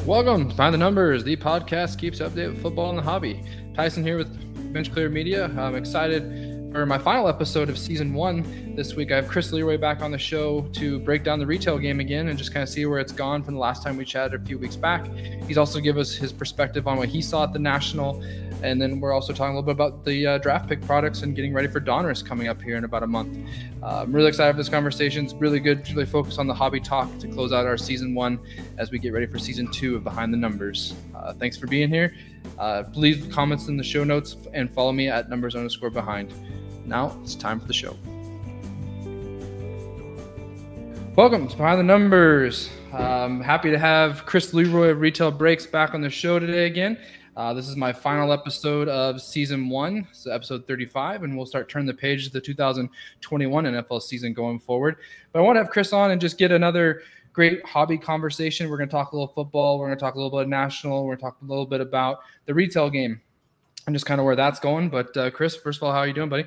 Welcome to Find the Numbers. The podcast keeps you updated with football and the hobby. Tyson here with Bench Clear Media. I'm excited for my final episode of season 1. This week I have Kris LeRoy back on the show to break down the retail game again and just kind of see where it's gone from the last time we chatted a few weeks back. He's also give us his perspective on what he saw at the National. And then we're also talking a little bit about the draft pick products and getting ready for Donruss coming up here in about a month. I'm really excited for this conversation. It's really good to really focus on the hobby talk to close out our season 1 as we get ready for season 2 of Behind the Numbers. Thanks for being here. Leave comments in the show notes and follow me at @numbers_behind. Now it's time for the show. Welcome to Behind the Numbers. Happy to have Kris LeRoy of Retail Breaks back on the show today again. This is my final episode of season 1, so episode 35, and we'll start turning the page to the 2021 NFL season going forward. But I want to have Kris on and just get another great hobby conversation. We're going to talk a little football. We're going to talk a little bit of national. We're going to talk a little bit about the retail game and just kind of where that's going. But Kris, first of all, how are you doing, buddy?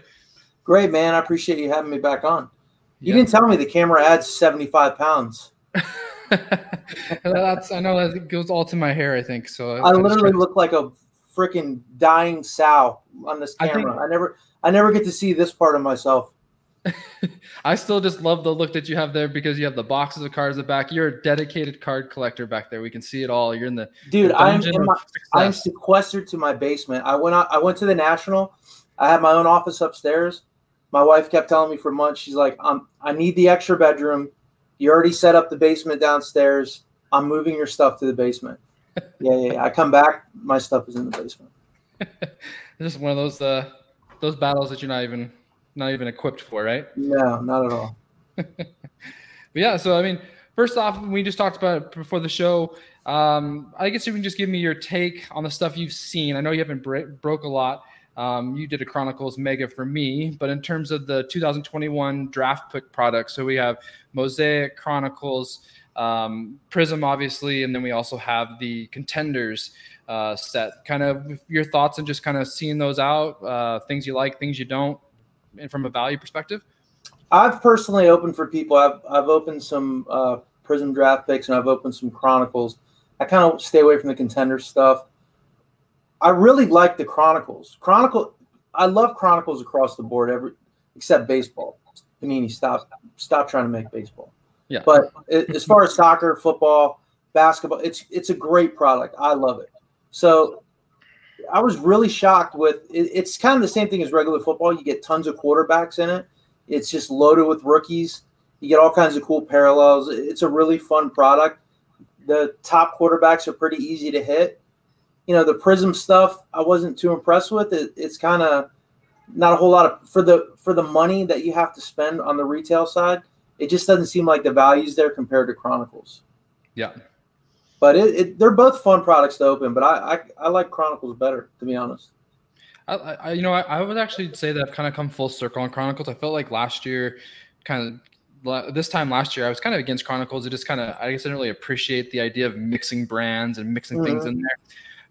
Great, man. I appreciate you having me back on. You didn't tell me the camera adds 75 pounds. I know that goes all to my hair, I think. So I literally look like a freaking dying sow on this camera. I never get to see this part of myself. I still just love the look that you have there because you have the boxes of cards in the back. You're a dedicated card collector back there. We can see it all. You're in the I'm sequestered to my basement. I went to the National. I had my own office upstairs. My wife kept telling me for months, she's like, I need the extra bedroom. You already set up the basement downstairs. I'm moving your stuff to the basement. Yeah. I come back, my stuff is in the basement. Just one of those battles that you're not even equipped for, right? No, not at all. But yeah, so I mean, first off, we just talked about it before the show. I guess you can just give me your take on the stuff you've seen. I know you haven't broke a lot. You did a Chronicles Mega for me, but in terms of the 2021 draft pick products, so we have Mosaic, Chronicles, Prism, obviously, and then we also have the Contenders set. Kind of your thoughts and just kind of seeing those out, things you like, things you don't, and from a value perspective. I've personally opened for people. I've opened some Prism draft picks and I've opened some Chronicles. I kind of stay away from the Contender stuff. I really like the Chronicles. I love Chronicles across the board, except baseball. Panini, stop trying to make baseball. Yeah. But as far as soccer, football, basketball, it's a great product. I love it. So I was really shocked with it. It's kind of the same thing as regular football. You get tons of quarterbacks in it. It's just loaded with rookies. You get all kinds of cool parallels. It's a really fun product. The top quarterbacks are pretty easy to hit. You know, the Prism stuff I wasn't too impressed with. It's kind of not a whole lot of for the money that you have to spend on the retail side. It just doesn't seem like the value's there compared to Chronicles. Yeah. But they're both fun products to open, but I like Chronicles better, to be honest. I would actually say that I've kind of come full circle on Chronicles. I felt like last year, this time last year, I was kind of against Chronicles. It just kind of, I guess I didn't really appreciate the idea of mixing brands and mixing things in there.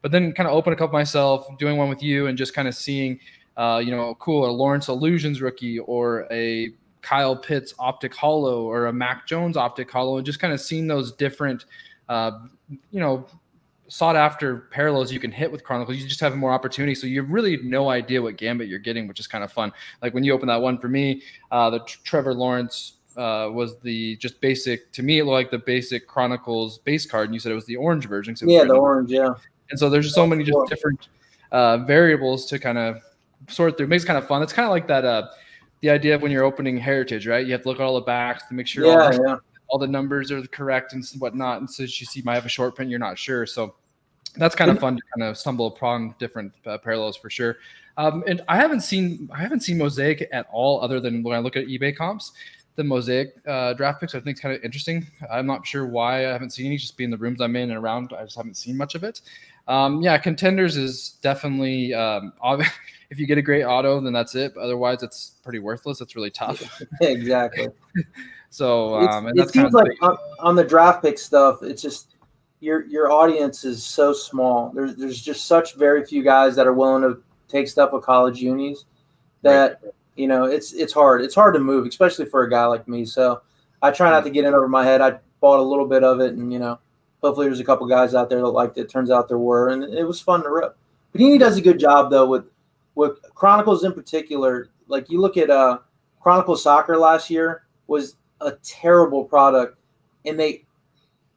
But then kind of open a couple myself, doing one with you, and just kind of seeing, a Lawrence Illusions rookie or a Kyle Pitts optic hollow or a Mac Jones optic hollow, and just kind of seeing those different, sought after parallels you can hit with Chronicles. You just have more opportunity. So you have really no idea what gambit you're getting, which is kind of fun. Like when you open that one for me, the Trevor Lawrence was the just basic, to me, it looked like the basic Chronicles base card. And you said it was the orange version. So yeah, the orange, yeah. And so there's just so many just different variables to kind of sort through. It makes it kind of fun. It's kind of like that, the idea of when you're opening Heritage, right? You have to look at all the backs to make sure all the numbers are correct and whatnot. And so you see might have a short print, you're not sure. So that's kind of fun to kind of stumble upon different parallels for sure. And I haven't seen Mosaic at all other than when I look at eBay comps. The Mosaic draft picks I think is kind of interesting. I'm not sure why I haven't seen any, just being the rooms I'm in and around. I just haven't seen much of it. Contenders is definitely if you get a great auto, then that's it. But otherwise, it's pretty worthless. It's really tough. Yeah, exactly. So it seems like on the draft pick stuff, it's just your audience is so small. There's just such very few guys that are willing to take stuff with college unis that it's hard. It's hard to move, especially for a guy like me. So I try not to get in over my head. I bought a little bit of it, and hopefully there's a couple guys out there that liked it. Turns out there were, and it was fun to rip. Panini does a good job though with Chronicles in particular. Like you look at Chronicles Soccer last year was a terrible product, and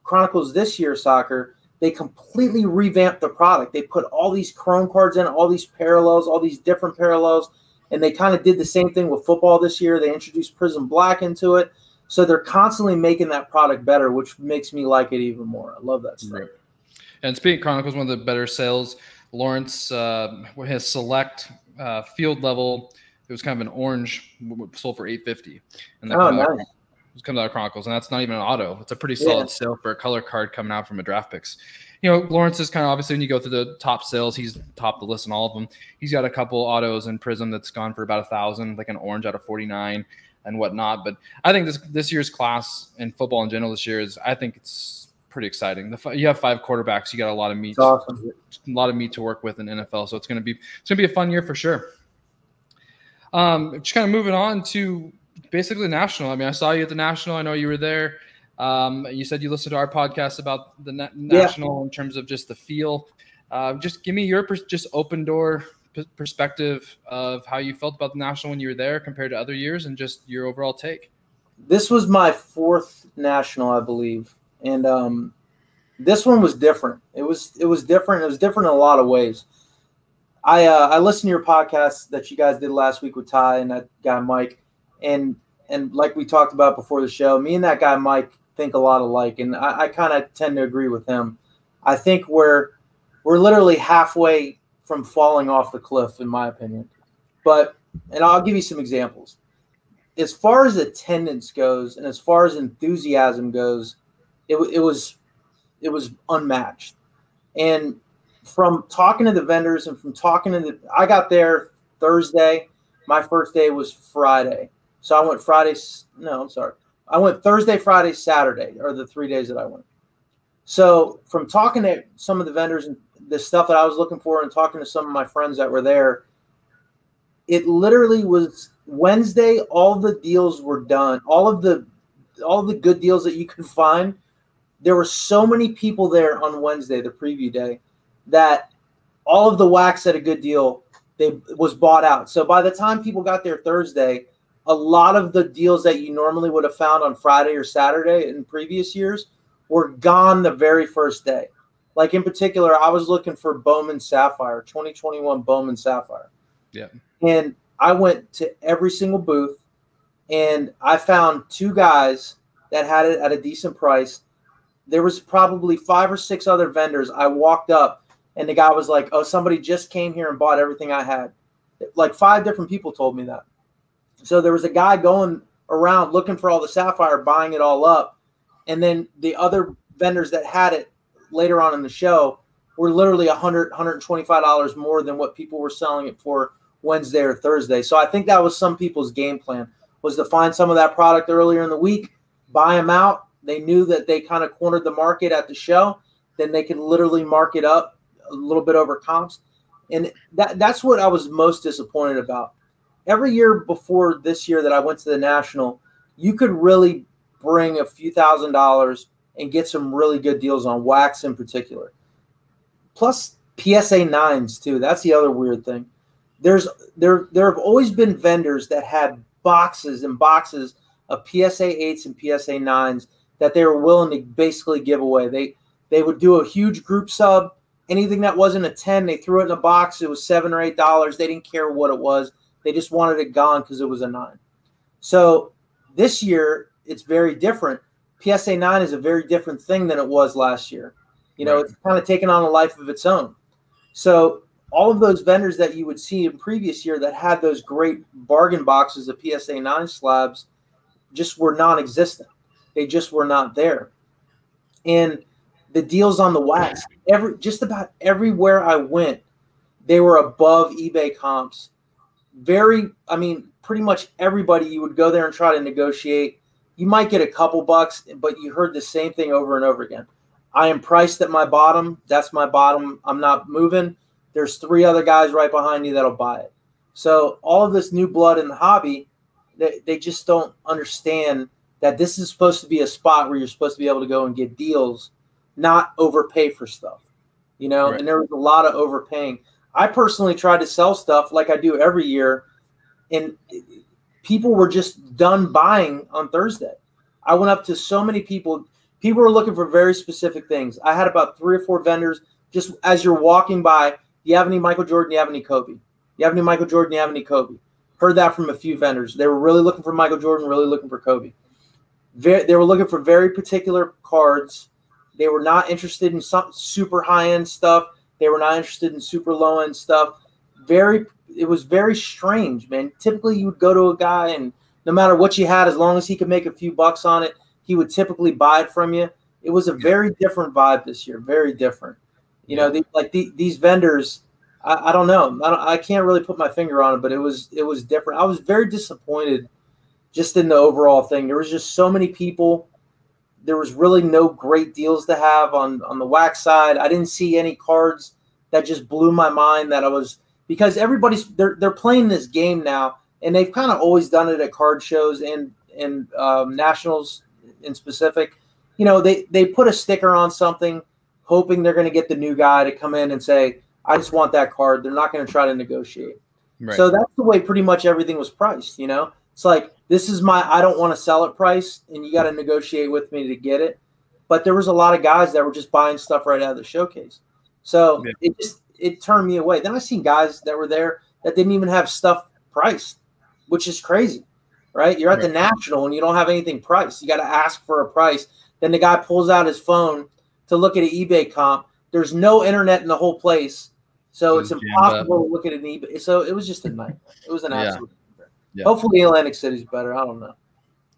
Chronicles this year Soccer, they completely revamped the product. They put all these chrome cards in, all these parallels, all these different parallels, and they kind of did the same thing with football this year. They introduced Prism Black into it. So they're constantly making that product better, which makes me like it even more. I love that stuff. Right. And speaking of Chronicles, one of the better sales, Lawrence, his select field level, it was kind of an orange, sold for $850. And that nice. It comes out of Chronicles, and that's not even an auto. It's a pretty solid sale for a color card coming out from a draft picks. Lawrence is kind of, obviously, when you go through the top sales, he's top the list in all of them. He's got a couple autos in Prism that's gone for about $1,000, like an orange out of 49 and whatnot. But I think this year's class in football in general this year I think it's pretty exciting. You have 5 quarterbacks. You got a lot of meat. Awesome. A lot of meat to work with in NFL. So it's gonna be a fun year for sure. Just kind of moving on to basically the National. I mean, I saw you at the National. I know you were there. You said you listened to our podcast about the National in terms of just the feel. Just give me your just open door perspective of how you felt about the National when you were there compared to other years, and just your overall take. This was my 4th National, I believe, and this one was different. It was different. It was different in a lot of ways. I listened to your podcast that you guys did last week with Ty and that guy Mike, and like we talked about before the show, me and that guy Mike think a lot alike, and I kind of tend to agree with him. I think we're literally halfway from falling off the cliff, in my opinion. And I'll give you some examples. As far as attendance goes, and as far as enthusiasm goes, it was unmatched. And from talking to the vendors and from talking to I got there Thursday. My first day was Friday. So I went I went Thursday, Friday, Saturday are the 3 days that I went. So from talking to some of the vendors and the stuff that I was looking for and talking to some of my friends that were there, it literally was Wednesday. All the deals were done. All the good deals that you could find. There were so many people there on Wednesday, the preview day, that all of the wax at a good deal was bought out. So by the time people got there Thursday, a lot of the deals that you normally would have found on Friday or Saturday in previous years were gone the very first day. Like in particular, I was looking for Bowman Sapphire, 2021 Bowman Sapphire. Yeah. And I went to every single booth, and I found 2 guys that had it at a decent price. There was probably 5 or 6 other vendors. I walked up, and the guy was like, "Oh, somebody just came here and bought everything I had." Like 5 different people told me that. So there was a guy going around looking for all the Sapphire, buying it all up. And then the other vendors that had it later on in the show were literally $100, $125 more than what people were selling it for Wednesday or Thursday. So I think that was some people's game plan, was to find some of that product earlier in the week, buy them out. They knew that they kind of cornered the market at the show. Then they could literally mark it up a little bit over comps. And that's what I was most disappointed about. Every year before this year that I went to the National, you could really bring a few $1,000s and get some really good deals on wax in particular. Plus PSA 9s too. That's the other weird thing. There have always been vendors that had boxes and boxes of PSA 8s and PSA 9s that they were willing to basically give away. They would do a huge group sub. Anything that wasn't a 10, they threw it in a box. It was $7 or $8. They didn't care what it was. They just wanted it gone because it was a 9. So this year, it's very different. PSA 9 is a very different thing than it was last year. Right. It's kind of taken on a life of its own. So all of those vendors that you would see in previous year that had those great bargain boxes of PSA 9 slabs just were non-existent. They just were not there. And the deals on the wax, just about everywhere I went, they were above eBay comps. Pretty much everybody, you would go there and try to negotiate. You might get a couple bucks, but you heard the same thing over and over again. I am priced at my bottom. That's my bottom. I'm not moving. There's 3 other guys right behind you that'll buy it. So all of this new blood in the hobby, they just don't understand that this is supposed to be a spot where you're supposed to be able to go and get deals, not overpay for stuff, Right. and there was a lot of overpaying. I personally tried to sell stuff like I do every year, and people were just done buying on Thursday. I went up to so many people. People were looking for very specific things. I had about 3 or 4 vendors just as you're walking by. Do you have any Michael Jordan? Do you have any Kobe? You have any Michael Jordan? Do you have any Kobe? Heard that from a few vendors. They were really looking for Michael Jordan, really looking for Kobe. They were looking for very particular cards. They were not interested in some super high-end stuff. They were not interested in super low-end stuff. It was very strange, man. Typically, you would go to a guy, and no matter what you had, as long as he could make a few bucks on it, he would typically buy it from you. It was a very different vibe this year, very different. These vendors, I don't know. I can't really put my finger on it, but it was different. I was very disappointed just in the overall thing. There was just so many people. There was really no great deals to have on the wax side. I didn't see any cards that just blew my mind because they're playing this game now, and they've kind of always done it at card shows and nationals in specific. They put a sticker on something, hoping they're going to get the new guy to come in and say, I just want that card. They're not going to try to negotiate. Right. So that's the way pretty much everything was priced. It's like, this is my I don't want to sell it price, and you got to negotiate with me to get it. But there was a lot of guys that were just buying stuff right out of the showcase. So it turned me away. Then I seen guys that were there that didn't even have stuff priced, which is crazy, right? You're at the National and you don't have anything priced. You got to ask for a price. Then the guy pulls out his phone to look at an eBay comp. There's no internet in the whole place, so it's impossible to look at an eBay. So it was just a nightmare. It was an absolute nightmare. Yeah. Hopefully Atlantic City's better. I don't know.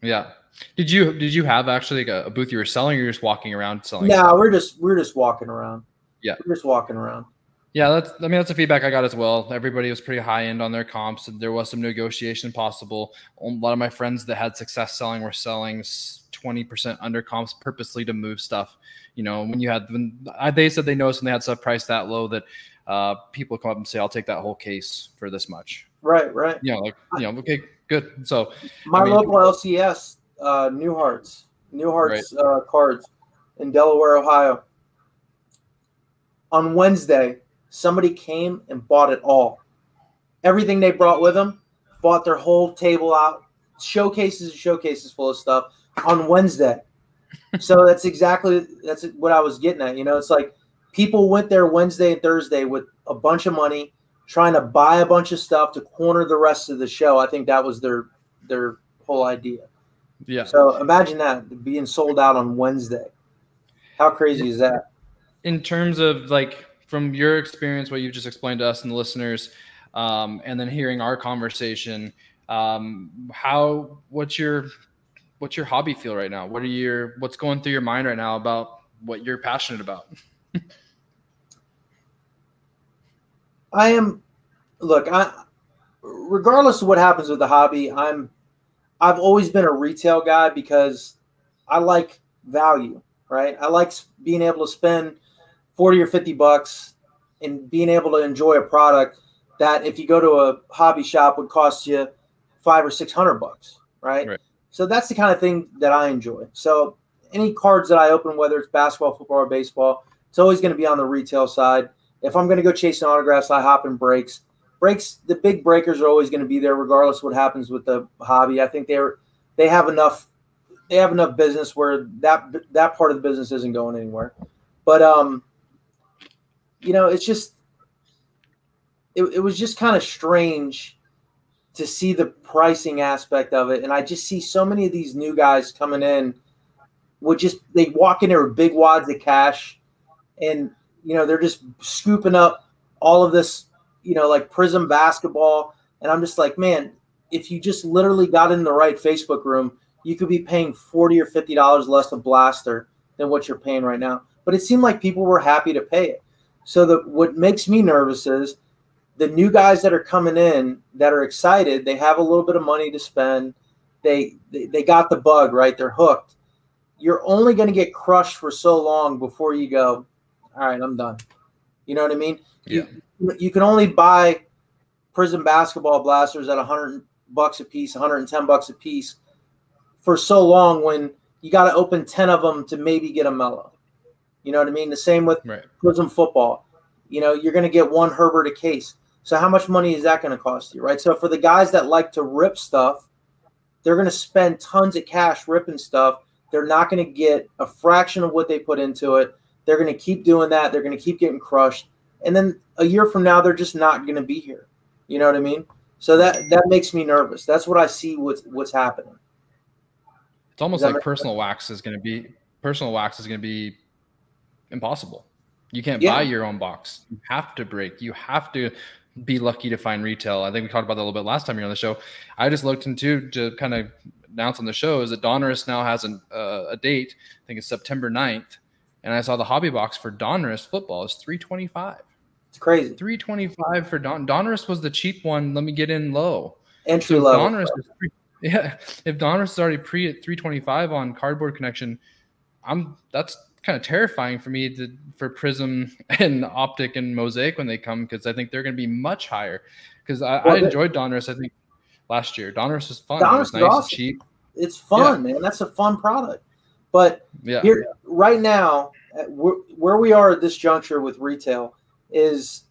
Yeah. Did you have actually like a booth you were selling, or you're just walking around selling? No, stuff? we're just walking around. Yeah. We're just walking around. Yeah, that's the feedback I got as well. Everybody was pretty high end on their comps. There was some negotiation possible. A lot of my friends that had success selling were selling 20% under comps purposely to move stuff. They said they noticed when they had stuff priced that low that people come up and say, "I'll take that whole case for this much." Right. Okay, good. So my local LCS, Newhart's cards in Delaware, Ohio. On Wednesday, somebody came and bought it all. Everything they brought with them, bought their whole table out, showcases and showcases full of stuff on Wednesday. So that's what I was getting at. It's like people went there Wednesday and Thursday with a bunch of money, trying to buy a bunch of stuff to corner the rest of the show. I think that was their whole idea. Yeah. So imagine that being sold out on Wednesday. How crazy is that? In terms of from your experience, what you've just explained to us and the listeners, and then hearing our conversation, what's your hobby feel right now? What's going through your mind right now about what you're passionate about? Regardless of what happens with the hobby, I've always been a retail guy because I like value, right? I like being able to spend $40 or $50 and being able to enjoy a product that if you go to a hobby shop would cost you $500 or $600, right? So that's the kind of thing that I enjoy. So any cards that I open, whether it's basketball, football, or baseball, it's always going to be on the retail side. If I'm going to go chasing autographs, I hop in breaks. The big breakers are always going to be there, regardless of what happens with the hobby. I think they have enough business where that part of the business isn't going anywhere. But it's just it was just kind of strange to see the pricing aspect of it, and I just see so many of these new guys coming in they walk in there with big wads of cash, and they're just scooping up all of this, like Prism basketball. And I'm just like, man, if you just literally got in the right Facebook room, you could be paying $40 or $50 less a blaster than what you're paying right now. But it seemed like people were happy to pay it. So what makes me nervous is the new guys that are coming in that are excited, they have a little bit of money to spend. They got the bug, right? They're hooked. You're only going to get crushed for so long before you go, all right, I'm done. You know what I mean? Yeah. You can only buy Prism basketball blasters at $100 a piece, $110 a piece for so long when you got to open 10 of them to maybe get a mellow. You know what I mean? The same with Prism football. You know, you're going to get one Herbert a case. So how much money is that going to cost you, right? So for the guys that like to rip stuff, they're going to spend tons of cash ripping stuff. They're not going to get a fraction of what they put into it. They're going to keep doing that. They're going to keep getting crushed. And then a year from now, they're just not going to be here. You know what I mean? So that makes me nervous. That's what I see what's happening. It's almost like personal wax is going to be impossible. You can't buy your own box. You have to break. You have to be lucky to find retail. I think we talked about that a little bit last time you were on the show. I just looked into to kind of announce on the show is that Donruss now has a date. I think it's September 9th. And I saw the hobby box for Donruss football is $325. It's crazy. $325 for Donruss was the cheap one. Let me get in low. Entry level. Donruss if Donruss is already pre at $325 on Cardboard Connection, that's kind of terrifying for me for Prism and Optic and Mosaic when they come, because I think they're going to be much higher. Because I enjoyed Donruss. I think last year Donruss was fun. It was nice, awesome. It's cheap. It's fun, man. That's a fun product. But here, right now, where we are at this juncture with retail is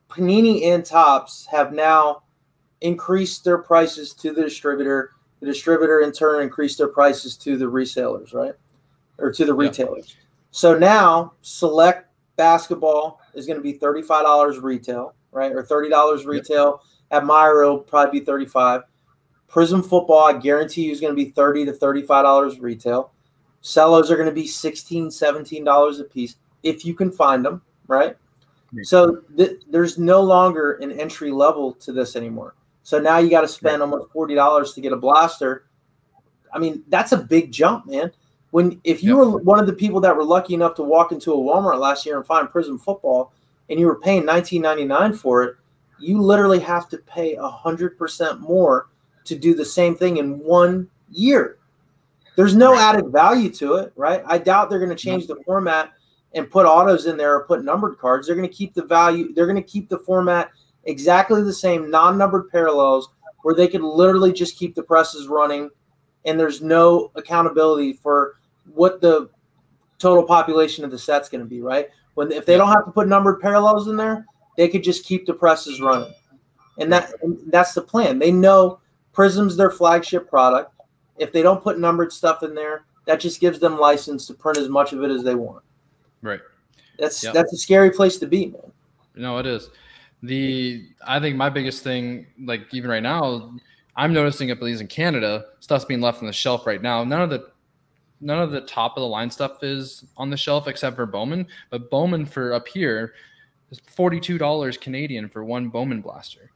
Panini and Topps have now increased their prices to the distributor. The distributor, in turn, increased their prices to the resellers, right? Or to the retailers. So now Select Basketball is going to be $35 retail, right? Or $30 retail. At Meyer, it'll probably be $35. Prism Football, I guarantee you, is going to be $30 to $35 retail. Cellos are going to be $16, $17 a piece if you can find them, right? So there's no longer an entry level to this anymore. So now you got to spend almost $40 to get a blaster. I mean, that's a big jump, man. If you were one of the people that were lucky enough to walk into a Walmart last year and find Prism Football and you were paying $19.99 for it, you literally have to pay 100% more to do the same thing in 1 year. There's no added value to it, right? I doubt they're going to change the format and put autos in there or put numbered cards. They're going to keep the value. They're going to keep the format exactly the same, non-numbered parallels, where they could literally just keep the presses running, and there's no accountability for what the total population of the set's going to be, right? If they don't have to put numbered parallels in there, they could just keep the presses running. And that's the plan. They know Prism's their flagship product. If they don't put numbered stuff in there, that just gives them license to print as much of it as they want. Right. That's a scary place to be, man. No, it is. I think my biggest thing, like even right now, I'm noticing, at least in Canada, stuff's being left on the shelf right now. None of the top of the line stuff is on the shelf except for Bowman. But Bowman for up here is $42 Canadian for one Bowman blaster.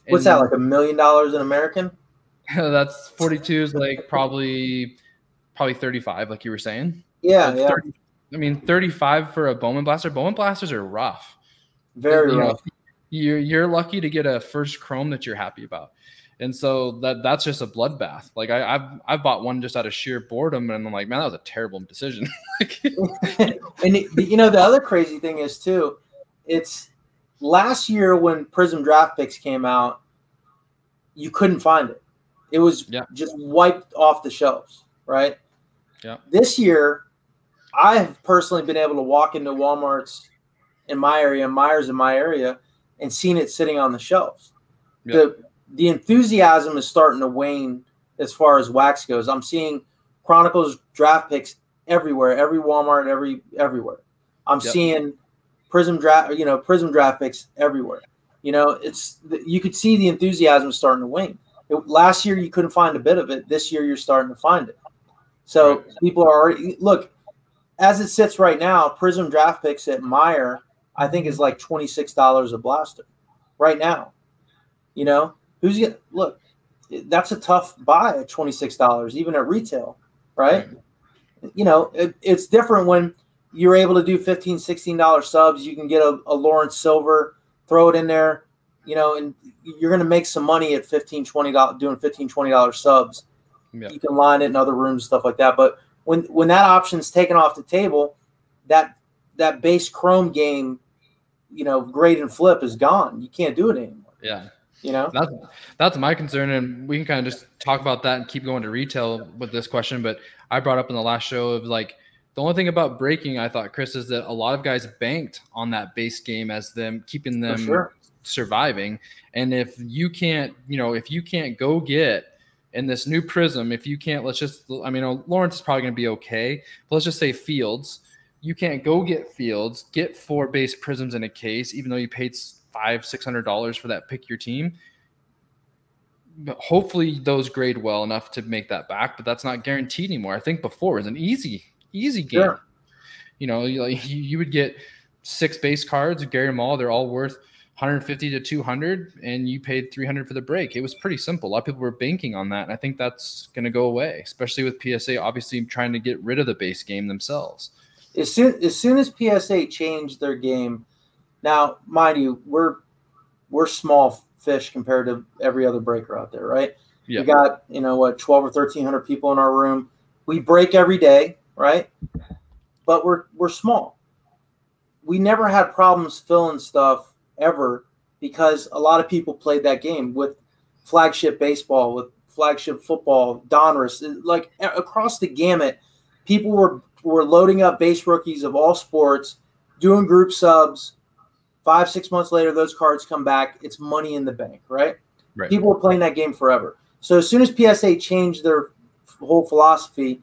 What's that, like $1 million in American? That's 42 is like probably 35, like you were saying. Yeah, yeah. 30, I mean, 35 for a Bowman blaster. Bowman blasters are rough. Very rough. You're lucky to get a first chrome that you're happy about. And so that's just a bloodbath. Like I've bought one just out of sheer boredom, and I'm like, man, that was a terrible decision. And the other crazy thing is too, it's last year when Prism Draft Picks came out, you couldn't find it. It was just wiped off the shelves, right? Yeah. This year, I have personally been able to walk into Walmart's in my area, Myers in my area, and seen it sitting on the shelves. Yeah. The enthusiasm is starting to wane as far as wax goes. I'm seeing Chronicles Draft Picks everywhere, every Walmart, everywhere. I'm seeing Prism Draft Picks everywhere. You could see the enthusiasm starting to wane. Last year you couldn't find a bit of it. This year you're starting to find it. So people are already as it sits right now. Prism Draft Picks at Meyer, I think, is like $26 a blaster right now. Who's gonna look? That's a tough buy at $26, even at retail, right? It's different when you're able to do $15, $16 subs. You can get a Lawrence Silver, throw it in there, and you're going to make some money at $15, $20, doing $15, $20 subs. Yeah. You can line it in other rooms and stuff like that. But when that option's taken off the table, that base chrome game, grade and flip is gone. You can't do it anymore. Yeah. You know, that's my concern, and we can kind of just talk about that and keep going to retail with this question. But I brought up in the last show of like the only thing about breaking, I thought, Kris, is that a lot of guys banked on that base game as them keeping them surviving. And if you can't go get in this new Prism, if you can't, Lawrence is probably going to be okay, but let's just say Fields. You can't go get Fields, get 4 base Prisms in a case, even though you paid $500-$600 for that pick your team. But hopefully those grade well enough to make that back, but that's not guaranteed anymore. I think before it was an easy game. Sure. You would get 6 base cards, Gary them all. They're all worth 150 to 200, and you paid 300 for the break. It was pretty simple. A lot of people were banking on that, and I think that's going to go away, especially with PSA obviously trying to get rid of the base game themselves. As soon as PSA changed their game, now mind you, we're small fish compared to every other breaker out there, right? Yeah. We got 12 or 1,300 people in our room. We break every day, right? But we're small. We never had problems filling stuff ever because a lot of people played that game with flagship baseball, with flagship football, Donruss, like across the gamut. People were loading up base rookies of all sports, doing group subs. 5-6 months later, those cards come back. It's money in the bank, right? People were playing that game forever. So as soon as PSA changed their whole philosophy,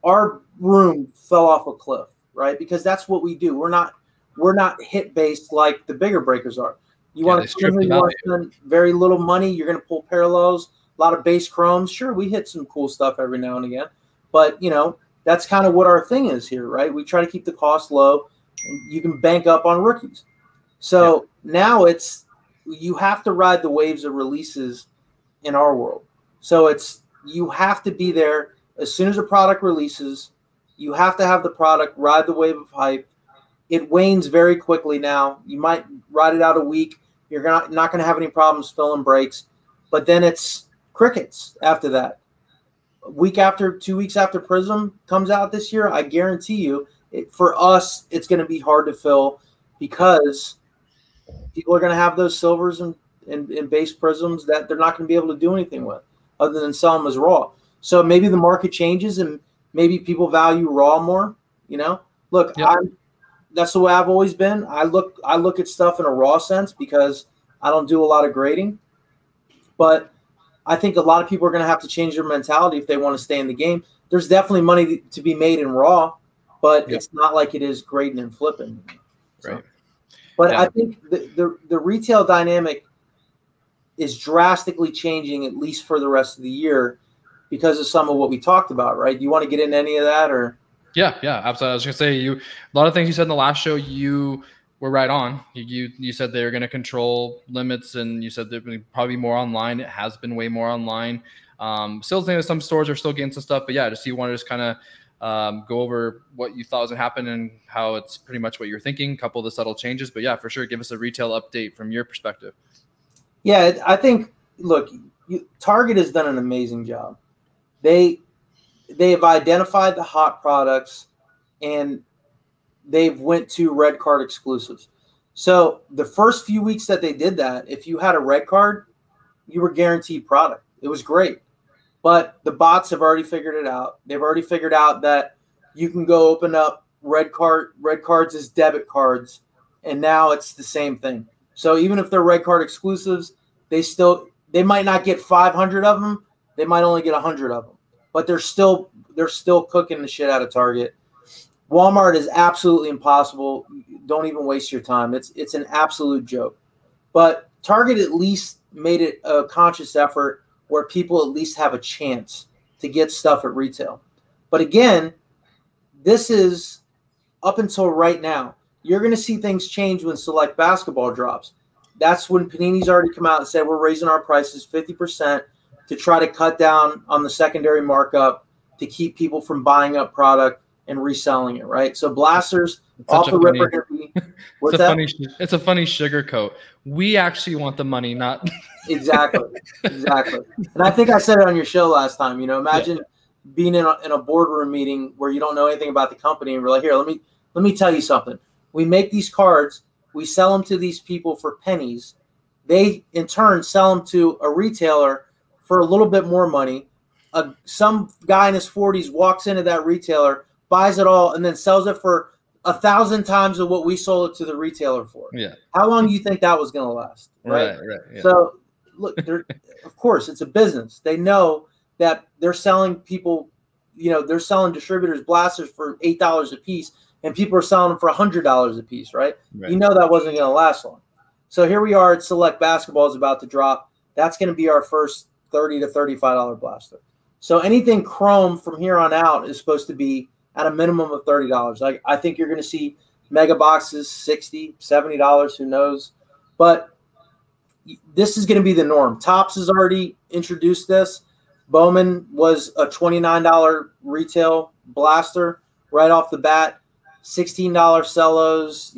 our room fell off a cliff, right? Because that's what we do. We're not hit based like the bigger breakers are. You want to spend very little money. You're going to pull parallels, a lot of base chromes. Sure, we hit some cool stuff every now and again, but that's kind of what our thing is here, right? We try to keep the cost low, and you can bank up on rookies. So now you have to ride the waves of releases in our world. So you have to be there as soon as a product releases. You have to have the product ride the wave of hype. It wanes very quickly now. You might ride it out a week. You're not going to have any problems filling breaks, but then it's crickets after that. A week after, 2 weeks after Prism comes out this year, I guarantee you, for us, it's going to be hard to fill because people are going to have those silvers and base Prisms that they're not going to be able to do anything with other than sell them as raw. So maybe the market changes and maybe people value raw more. Look, that's the way I've always been. I look at stuff in a raw sense because I don't do a lot of grading. But I think a lot of people are going to have to change their mentality if they want to stay in the game. There's definitely money to be made in raw, but it's not like it is grading and flipping. So. Right. But I think the retail dynamic is drastically changing, at least for the rest of the year, because of some of what we talked about, right? Do you want to get into any of that, or? Yeah, absolutely. I was going to say a lot of things you said in the last show, you were right on. You said they were going to control limits, and you said they're going to probably be more online. It has been way more online. Still think that some stores are still getting some stuff, but just you want to just kind of go over what you thought was going to happen and how it's pretty much what you're thinking, a couple of the subtle changes. But for sure, give us a retail update from your perspective. Yeah, I think, look, Target has done an amazing job. They have identified the hot products, and they've went to red card exclusives. So the first few weeks that they did that, if you had a red card, you were guaranteed product. It was great. But the bots have already figured it out. They've already figured out that you can go open up red cards as debit cards, and now it's the same thing. So even if they're red card exclusives, they might not get 500 of them. They might only get 100 of them. But they're still cooking the shit out of Target. Walmart is absolutely impossible. Don't even waste your time. It's an absolute joke. But Target at least made it a conscious effort where people at least have a chance to get stuff at retail. But again, this is up until right now. You're going to see things change when Select Basketball drops. That's when Panini's already come out and said we're raising our prices 50% to try to cut down on the secondary markup to keep people from buying up product and reselling it, right? So Blasters off the ripper. What's that? It's a funny sugar coat. We actually want the money, not exactly. And I think I said it on your show last time. Imagine being in a boardroom meeting where you don't know anything about the company, and we're like, here, let me tell you something. We make these cards, we sell them to these people for pennies, They in turn sell them to a retailer for a little bit more money. Some guy in his 40s walks into that retailer, buys it all, and then sells it for 1,000 times of what we sold it to the retailer for. Yeah. How long do you think that was going to last? Right. Yeah. So look, of course, it's a business. They know that they're selling people, they're selling distributors blasters for $8 a piece, and people are selling them for $100 a piece, right? You know that wasn't going to last long. So here we are at Select Basketball is about to drop. That's going to be our first $30 to $35 blaster. So anything chrome from here on out is supposed to be at a minimum of $30. I think you're going to see mega boxes, $60, $70, who knows. But this is going to be the norm. Topps has already introduced this. Bowman was a $29 retail blaster right off the bat, $16 cellos.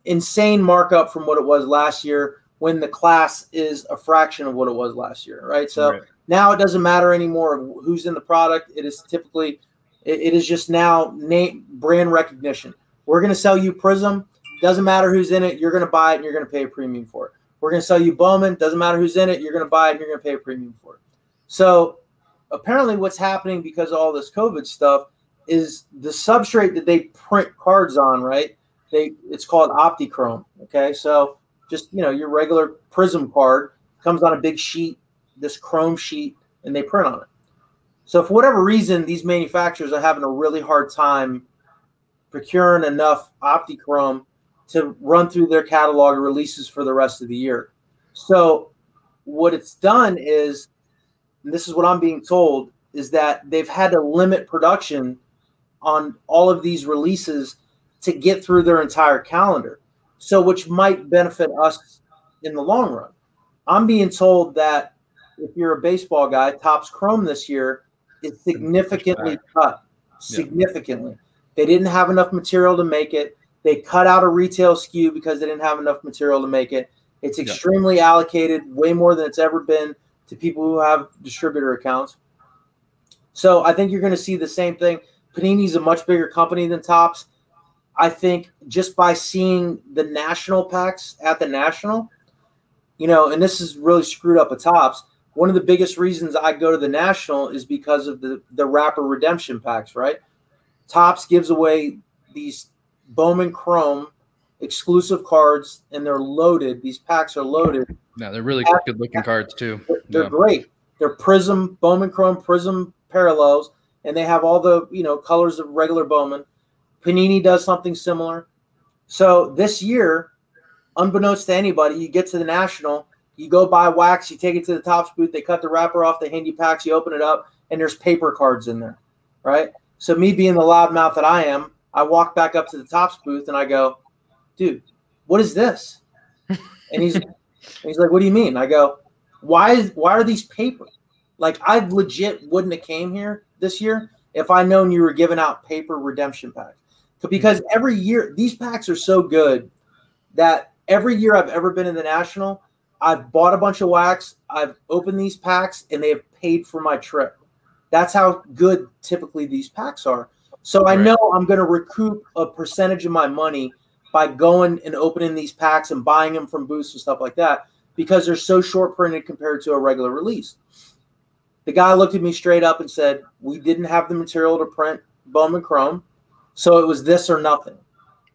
Insane markup from what it was last year when the class is a fraction of what it was last year, right? So now it doesn't matter anymore who's in the product. It is typically it is just now brand recognition. We're going to sell you Prism. Doesn't matter who's in it. You're going to buy it and you're going to pay a premium for it. We're going to sell you Bowman. Doesn't matter who's in it. You're going to buy it and you're going to pay a premium for it. So apparently what's happening because of all this COVID stuff is the substrate that they print cards on, right? It's called OptiChrome. Okay. So just, your regular Prism card comes on a big sheet, this chrome sheet, and they print on it. So for whatever reason, these manufacturers are having a really hard time procuring enough OptiChrome to run through their catalog of releases for the rest of the year. So what it's done is, and this is what I'm being told, is that they've had to limit production on all of these releases to get through their entire calendar. So which might benefit us in the long run. I'm being told that if you're a baseball guy, Topps Chrome this year is significantly cut. Significantly. They didn't have enough material to make it. They cut out a retail SKU because they didn't have enough material to make it. It's extremely allocated, way more than it's ever been to people who have distributor accounts. So I think you're going to see the same thing. Panini's a much bigger company than Topps. I think just by seeing the national packs at the National, and this is really screwed up at Topps. One of the biggest reasons I go to the National is because of the Rapper Redemption packs, right? Topps gives away these Bowman Chrome exclusive cards, and they're loaded. These packs are loaded. Yeah, they're really good-looking cards, too. They're great. They're Prism, Bowman Chrome Prism parallels, and they have all the, colors of regular Bowman. Panini does something similar. So this year, unbeknownst to anybody, you get to the National, you go buy wax, you take it to the Topps booth, they cut the wrapper off, they hand you packs, you open it up, and there's paper cards in there, right? So me being the loudmouth that I am, I walk back up to the Topps booth and I go, dude, what is this? And he's like, what do you mean? I go, why are these paper? Like, I legit wouldn't have came here this year if I known you were giving out paper redemption packs. Because every year, these packs are so good that every year I've ever been in the National, I've bought a bunch of wax, I've opened these packs, and they have paid for my trip. That's how good typically these packs are. So I know I'm going to recoup a percentage of my money by going and opening these packs and buying them from booths and stuff like that because they're so short printed compared to a regular release. The guy looked at me straight up and said, we didn't have the material to print Bowman Chrome, so it was this or nothing.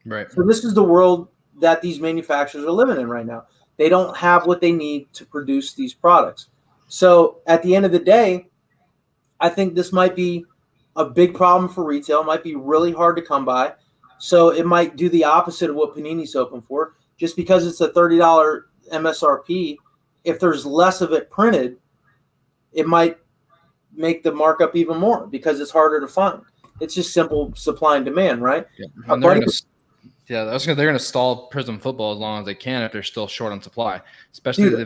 Right. So this is the world that these manufacturers are living in right now. They don't have what they need to produce these products. So at the end of the day, I think this might be a big problem for retail. It might be really hard to come by. So it might do the opposite of what Panini's hoping for. Just because it's a $30 MSRP, if there's less of it printed, it might make the markup even more because it's harder to find. It's just simple supply and demand, right? Yeah, they're going to stall Prism football as long as they can if they're still short on supply, especially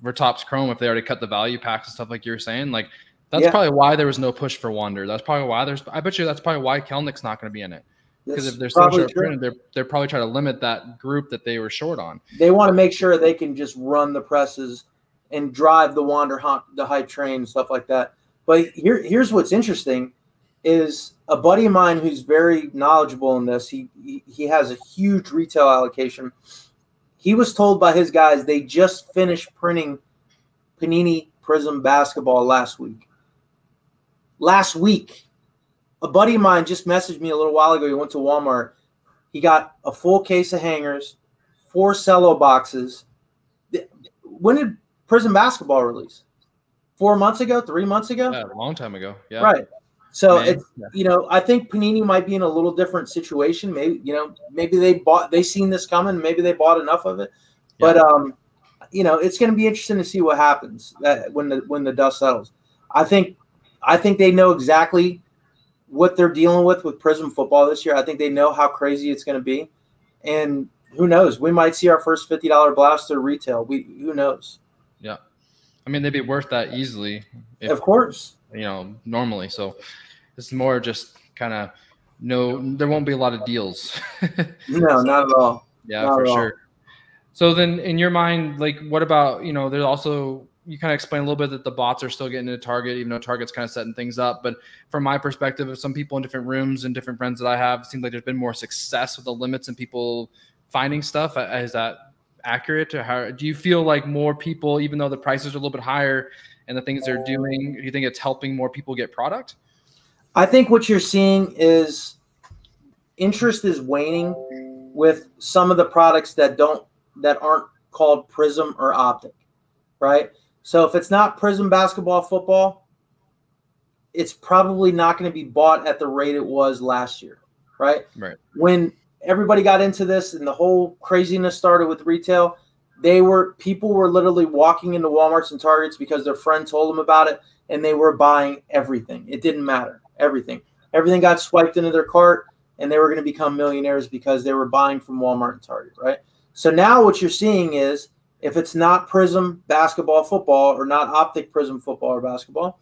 for Topps Chrome if they already cut the value packs and stuff like you were saying. Like, that's probably why there was no push for Wander. That's probably why I bet you that's probably why Kelnick's not going to be in it. Because if they're so short printed, they're probably trying to limit that group that they were short on. They want to make sure they can just run the presses and drive the Wander the hype train and stuff like that. But here's what's interesting is a buddy of mine who's very knowledgeable in this. He has a huge retail allocation. He was told by his guys they just finished printing Panini Prism basketball last week. Last week, a buddy of mine just messaged me a little while ago. He went to Walmart. He got a full case of hangers, 4 cello boxes. When did Prism basketball release? 4 months ago? 3 months ago? Yeah, a long time ago. Yeah. Right. So Man. it's, you know, I think Panini might be in a little different situation. Maybe, you know, maybe they seen this coming. Maybe they bought enough of it. Yeah. But you know, it's going to be interesting to see what happens when the dust settles. I think they know exactly what they're dealing with Prism football this year. I think they know how crazy it's going to be, and who knows? We might see our first $50 blaster retail. Who knows? Yeah, I mean, they'd be worth that easily. Of course. You know, normally. So it's more just kind of there won't be a lot of deals. No, not at all. Yeah, not for sure. So then in your mind, like, what about, you know, there's also, you kind of explain a little bit that the bots are still getting into Target, even though Target's kind of setting things up. But from my perspective, of some people in different rooms and different friends that I have, it seems like there's been more success with the limits and people finding stuff. Is that accurate? Or how do you feel like more people, even though the prices are a little bit higher and the things they're doing, do you think it's helping more people get product? I think what you're seeing is interest is waning with some of the products that aren't called Prism or Optic, right? So if it's not Prism basketball football, it's probably not going to be bought at the rate it was last year, right? Right. When everybody got into this and the whole craziness started with retail, people were literally walking into Walmarts and Targets because their friend told them about it, and they were buying everything. It didn't matter. Everything got swiped into their cart, and they were going to become millionaires because they were buying from Walmart and Target, right? So now what you're seeing is, if it's not Prism basketball football or not Optic Prism football or basketball,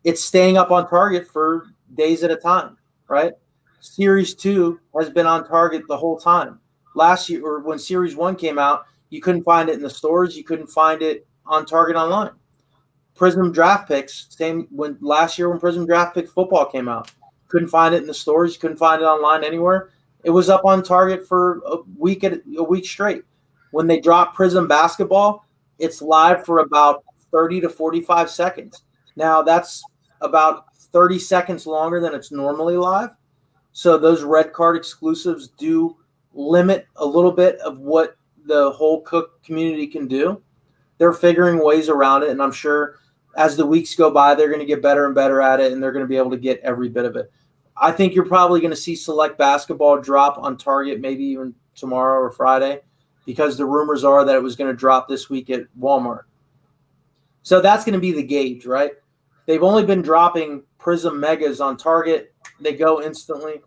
it's staying up on Target for days at a time, right? Series 2 has been on Target the whole time. Last year, or when Series 1 came out, you couldn't find it in the stores. You couldn't find it on Target online. Prism Draft Picks, same last year when Prism Draft Pick football came out. Couldn't find it in the stores. You couldn't find it online anywhere. It was up on Target for a week straight. When they drop Prism basketball, it's live for about 30 to 45 seconds. Now, that's about 30 seconds longer than it's normally live. So those red card exclusives do limit a little bit of what the whole Cook community can do. They're figuring ways around it, and I'm sure as the weeks go by, they're going to get better and better at it, and they're going to be able to get every bit of it. I think you're probably going to see Select Basketball drop on Target maybe even tomorrow or Friday, because the rumors are that it was going to drop this week at Walmart. So that's going to be the gauge, right? They've only been dropping Prism Megas on Target. They go instantly.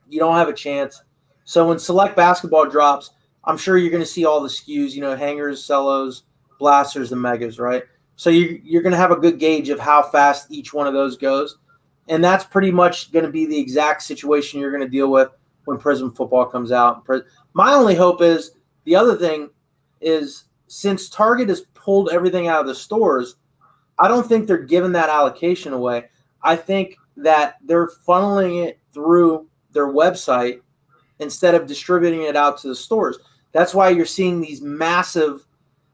You don't have a chance. So when Select Basketball drops, I'm sure you're going to see all the SKUs, you know, hangers, cellos, blasters, and megas, right? So you're going to have a good gauge of how fast each one of those goes. And that's pretty much going to be the exact situation you're going to deal with when Prism football comes out. My only hope is, the other thing is, since Target has pulled everything out of the stores, I don't think they're giving that allocation away. I think that they're funneling it through their website instead of distributing it out to the stores. That's why you're seeing these massive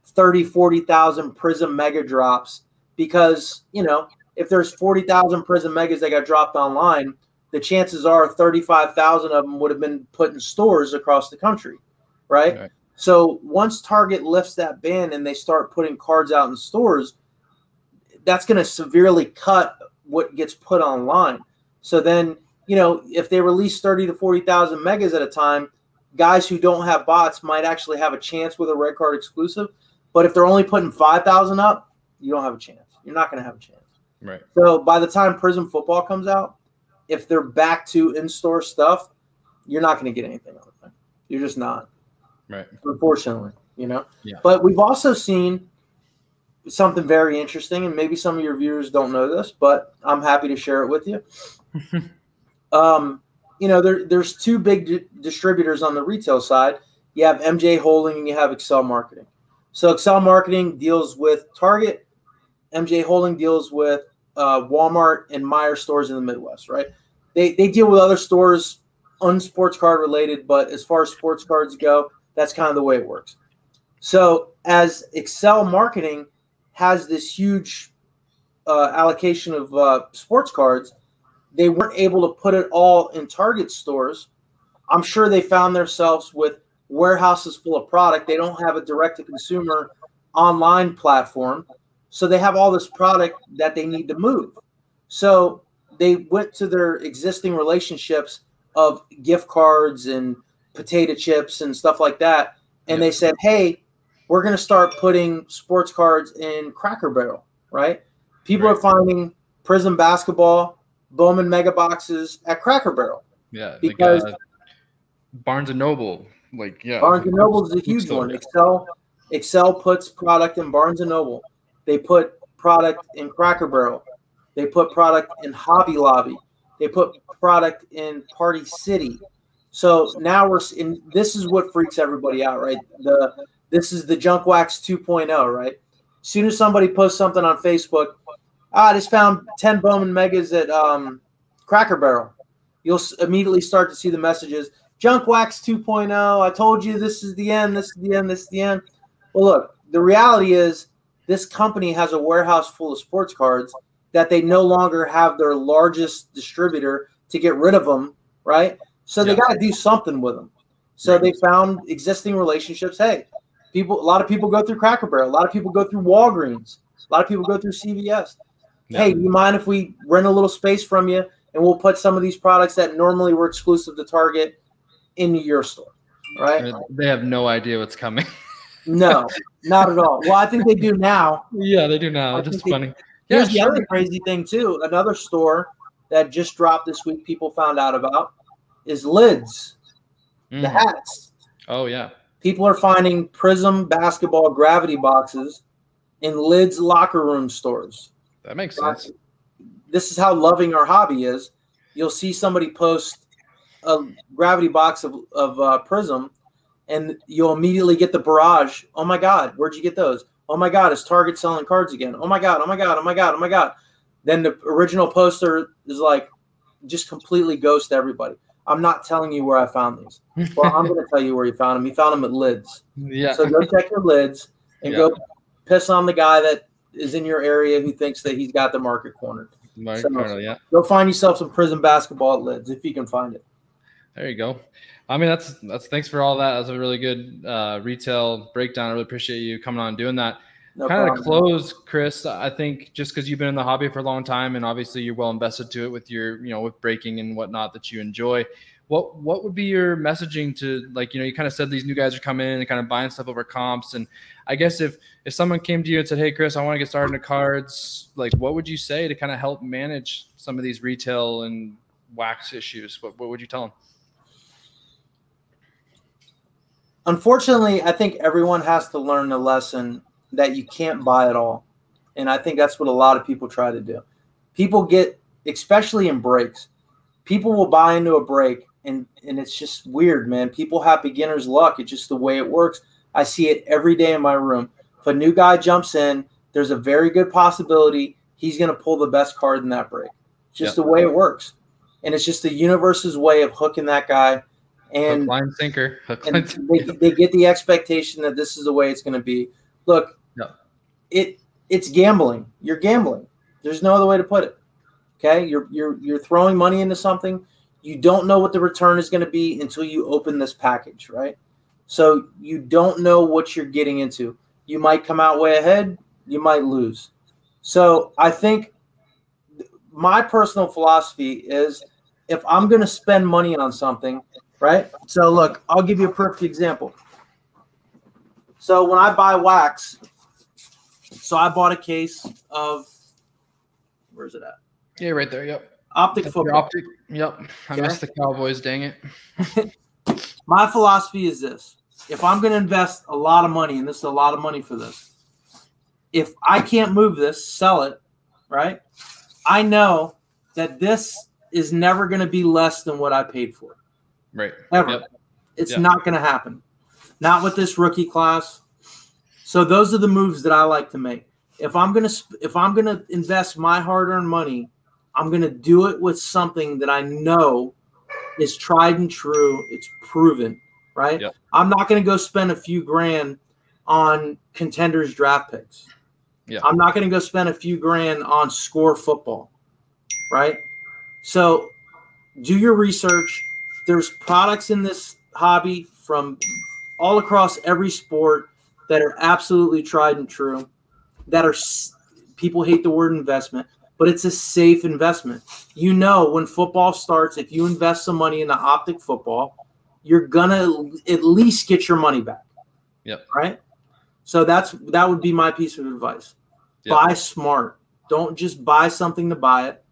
30, 40,000 Prism Mega drops, because, you know, if there's 40,000 Prism Megas that got dropped online, the chances are 35,000 of them would have been put in stores across the country, right? So once Target lifts that ban and they start putting cards out in stores, that's going to severely cut what gets put online. So then, you know, if they release 30 to 40,000 megas at a time, guys who don't have bots might actually have a chance with a red card exclusive. But if they're only putting 5,000 up, you don't have a chance. You're not going to have a chance. Right. So by the time Prism football comes out, if they're back to in-store stuff, you're not going to get anything on it. You're just not. Right. Unfortunately, you know. Yeah. But we've also seen something very interesting, and maybe some of your viewers don't know this, but I'm happy to share it with you. You know, there's two big distributors on the retail side. You have MJ Holding and you have Excel Marketing. So Excel Marketing deals with Target. MJ Holding deals with Walmart and Meijer stores in the Midwest, right? They deal with other stores, unsports card related, but as far as sports cards go, That's kind of the way it works. So as Excel Marketing has this huge allocation of sports cards, they weren't able to put it all in Target stores. I'm sure they found themselves with warehouses full of product. They don't have a direct-to-consumer online platform, so they have all this product that they need to move. So they went to their existing relationships of gift cards and potato chips and stuff like that, and they said, hey, we're going to start putting sports cards in Cracker Barrel, right? People are finding Prism basketball, Bowman mega boxes at Cracker Barrel. Yeah, because Barnes & Noble, Barnes & Noble is a huge one. Excel puts product in Barnes & Noble. They put product in Cracker Barrel. They put product in Hobby Lobby. They put product in Party City. So now this is what freaks everybody out, right? This is the junk wax 2.0, right? As soon as somebody posts something on Facebook, I just found 10 Bowman Megas at Cracker Barrel, you'll immediately start to see the messages, junk wax 2.0, I told you this is the end, this is the end, this is the end. Well, look, the reality is this company has a warehouse full of sports cards that they no longer have their largest distributor to get rid of them, right? So they got to do something with them. So they found existing relationships. Hey, a lot of people go through Cracker Barrel. A lot of people go through Walgreens. A lot of people go through CVS. Hey, do you mind if we rent a little space from you and we'll put some of these products that normally were exclusive to Target into your store, right? They have no idea what's coming. No, not at all. Well, I think they do now. Yeah, they do now. Just funny. Here's the other crazy thing, too. Another store that just dropped this week people found out about is Lids, the hats. Oh, yeah. People are finding Prism basketball gravity boxes in Lids locker room stores. That makes sense. This is how loving our hobby is. You'll see somebody post a gravity box of Prism, and you'll immediately get the barrage. Oh, my God, where'd you get those? Oh, my God, is Target selling cards again? Oh, my God, oh, my God, oh, my God, oh, my God. Then the original poster is like, just completely ghost everybody. I'm not telling you where I found these. Well, I'm going to tell you where you found them. You found them at Lids. Yeah. So go check your Lids and go piss on the guy that is in your area who thinks that he's got the market cornered. Go find yourself some Prism basketball at Lids if you can find it. There you go. I mean, that's thanks for all that. That's a really good retail breakdown. I really appreciate you coming on and doing that. No kind problem. of to close, Kris, I think just because you've been in the hobby for a long time and obviously you're well invested to it with your, with breaking and whatnot that you enjoy, what would be your messaging to, you kind of said these new guys are coming in and kind of buying stuff over comps. And I guess if someone came to you and said, hey, Kris, I want to get started in cards, what would you say to kind of help manage some of these retail and wax issues? What would you tell them? Unfortunately, I think everyone has to learn the lesson that you can't buy it all. And I think that's what a lot of people try to do. People get, especially in breaks, people will buy into a break and it's just weird, man. People have beginner's luck. It's just the way it works. I see it every day in my room. If a new guy jumps in, there's a very good possibility he's going to pull the best card in that break. It's just the way it works. And it's just the universe's way of hooking that guy. And hook, line, sinker. They get the expectation that this is the way it's going to be. Look, it's gambling. You're gambling. There's no other way to put it. Okay, you're throwing money into something. You don't know what the return is going to be until you open this package, right? So you don't know what you're getting into. You might come out way ahead. You might lose. So I think my personal philosophy is if I'm going to spend money on something, right? So look, I'll give you a perfect example. So when I buy wax, so I bought a case of, where's it at? Yeah, right there. Yep. Optic football. Optic. Yep. I missed the Cowboys. Dang it. My philosophy is this. If I'm going to invest a lot of money, and this is a lot of money for this, if I can't move this, sell it, right? I know that this is never going to be less than what I paid for it. Right. Ever. Yep. It's not going to happen. Not with this rookie class. So those are the moves that I like to make. If I'm going to invest my hard-earned money, I'm going to do it with something that I know is tried and true. It's proven. right? Yep. I'm not going to go spend a few grand on contenders draft picks. Yeah. I'm not going to go spend a few grand on score football, right? So do your research. There's products in this hobby from all across every sport that are absolutely tried and true, that are people hate the word investment, but it's a safe investment. You know, when football starts, if you invest some money into optic football, you're going to at least get your money back. Yep. Right? So that would be my piece of advice. Yep. Buy smart. Don't just buy something to buy it.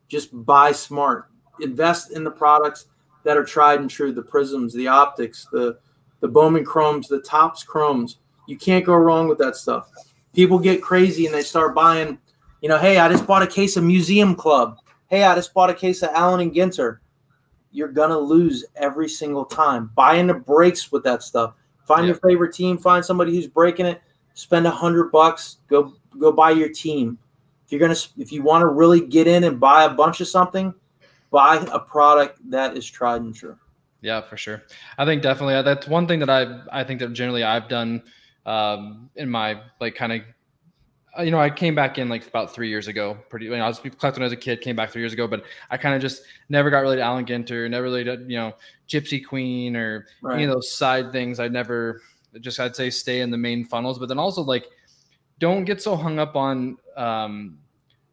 Just buy smart. Invest in the products that are tried and true, the prisms, the optics, the Bowman chromes, the Topps chromes. You can't go wrong with that stuff. People get crazy and they start buying, hey, I just bought a case of Museum Club. Hey, I just bought a case of Allen and Ginter. You're going to lose every single time. Buy into breaks with that stuff. Find your favorite team. Find somebody who's breaking it. Spend $100. Go buy your team. If you want to really get in and buy a bunch of something, buy a product that is tried and true. Yeah, for sure. I think definitely that's one thing that I think that generally I've done in my kind of. I came back in about 3 years ago. I was collecting as a kid, came back 3 years ago, but I kind of just never got really to Allen Ginter, never really did, Gypsy Queen or any of those side things. I'd say stay in the main funnels, but then also don't get so hung up on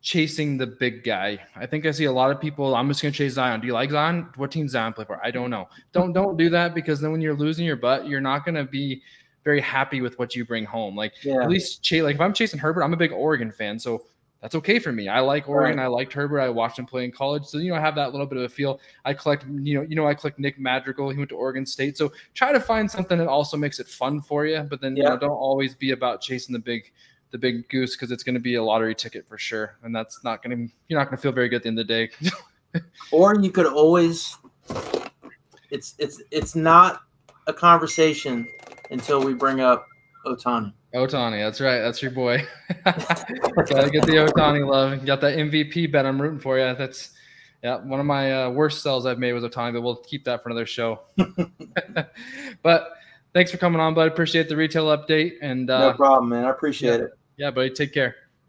chasing the big guy. I think I see a lot of people, I'm just going to chase Zion. Do you like Zion? What team Zion play for? I don't know. Don't do that, because then when you're losing your butt, you're not going to be very happy with what you bring home. At least if I'm chasing Herbert, I'm a big Oregon fan, so that's okay for me. I like Oregon. Right. I liked Herbert. I watched him play in college, so I have that little bit of a feel. I collect, I collect Nick Madrigal. He went to Oregon State, so try to find something that also makes it fun for you. But then don't always be about chasing the big goose, because it's going to be a lottery ticket for sure, and that's not going to you're not going to feel very good at the end of the day. Or you could always, it's not a conversation until we bring up Ohtani. Ohtani, that's right. That's your boy. Gotta get the Ohtani love. Got that MVP bet. I'm rooting for you. That's one of my worst sells I've made was Ohtani, but we'll keep that for another show. But thanks for coming on, bud. Appreciate the retail update. And no problem, man. I appreciate it. Yeah, buddy. Take care.